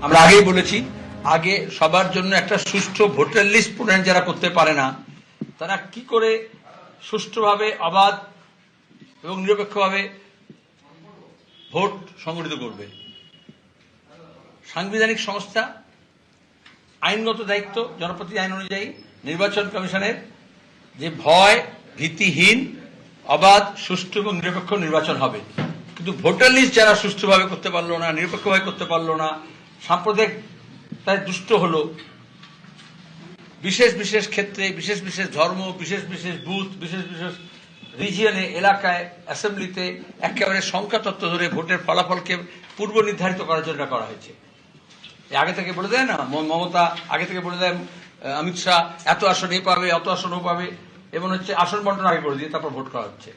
আমরা আগেই বলেছি, আগে সবার জন্য একটা সুষ্ঠু ভোটার লিস্ট প্রণয়ন যারা করতে পারে না তারা কি করে সুষ্ঠুভাবে অবাধ এবং নিরপেক্ষভাবে ভোট সংগঠিত করবে। সাংবিধানিক সংস্থা, আইনগত দায়িত্ব, জনপ্রতিনিধি আইন অনুযায়ী নির্বাচন কমিশনের যে ভয় ভীতিহীন অবাধ সুষ্ঠু এবং নিরপেক্ষ নির্বাচন হবে। কিন্তু ভোটার লিস্ট যারা সুষ্ঠুভাবে করতে পারলো না, নিরপেক্ষভাবে করতে পারলো না, সাম্প্রদায়িক তাই দুষ্ট হলো, বিশেষ বিশেষ ক্ষেত্রে বিশেষ বিশেষ ধর্ম, বিশেষ বিশেষ বুথ, বিশেষ বিশেষ রিজিয়নে, এলাকায়, অ্যাসেম্বলিতে একেবারে সংখ্যা তত্ত্ব ধরে ভোটের ফলাফলকে পূর্ব নির্ধারিত করার জন্য করা হয়েছে। আগে থেকে বলে দেয় না, মমতা আগে থেকে বলে দেয় অমিত শাহ এত আসন এ পাবে, অত আসন ও পাবে, এবং হচ্ছে আসন বন্টন আগে করে দিয়ে তারপর ভোট করা হচ্ছে।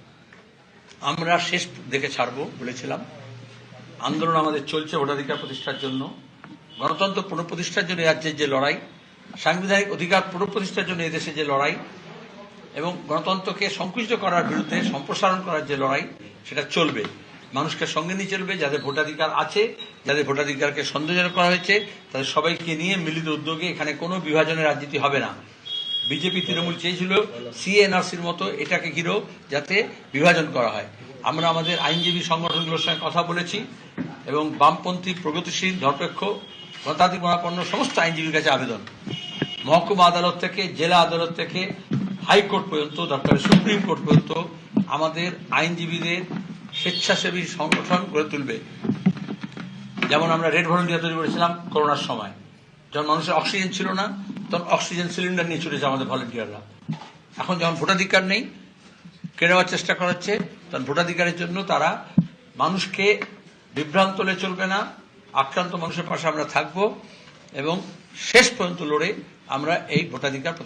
আমরা শেষ দেখে ছাড়বো বলেছিলাম। আন্দোলন আমাদের চলছে ভোটাধিকার প্রতিষ্ঠার জন্য, গণতন্ত্র পুনঃপ্রতিষ্ঠার জন্য রাজ্যের যে লড়াই, সাংবিধানিক অধিকার পুনঃপ্রতিষ্ঠার জন্য এদেশে যে লড়াই, এবং গণতন্ত্রকে সংকুচিত করার বিরুদ্ধে সম্প্রসারণ করার যে লড়াই, সেটা চলবে। মানুষকে সঙ্গে নিয়ে চলবে। যাদের ভোটাধিকার আছে, যাদের ভোটাধিকারকে সন্দেহজনক করা হয়েছে, তাদের সবাইকে নিয়ে মিলিত উদ্যোগে এখানে কোনো বিভাজনের রাজনীতি হবে না। বিজেপি তৃণমূল চেয়েছিল সিএনআরসির মতো এটাকে ঘিরেও যাতে বিভাজন করা হয়। আমরা আমাদের আইনজীবী সংগঠনগুলোর সঙ্গে কথা বলেছি এবং বামপন্থী, প্রগতিশীল, ধর্মনিরপেক্ষ, গণতান্ত্রিক মনোভাবাপন্ন সমস্ত আইনজীবীর কাছে আবেদন, মহকুমা আদালত থেকে জেলা আদালত থেকে হাইকোর্ট পর্যন্ত, দরকার সুপ্রিম কোর্ট পর্যন্ত আমাদের আইনজীবীদের স্বেচ্ছাসেবী সংগঠন গড়ে তুলবে। যেমন আমরা রেড ভলেন্টিয়ার তৈরি করেছিলাম করোনার সময়, যখন মানুষের অক্সিজেন ছিল না, তখন অক্সিজেন সিলিন্ডার নিয়ে ছুটেছে আমাদের ভলেন্টিয়াররা। এখন যখন ভোটাধিকার নেই, কেড়ে নেওয়ার চেষ্টা করা হচ্ছে, তখন ভোটাধিকারের জন্য তারা মানুষকে বিভ্রান্ত হলে চলবে না, আক্রান্ত মানুষের পাশে আমরা থাকব এবং শেষ পর্যন্ত লড়ে আমরা এই ভোটাধিকার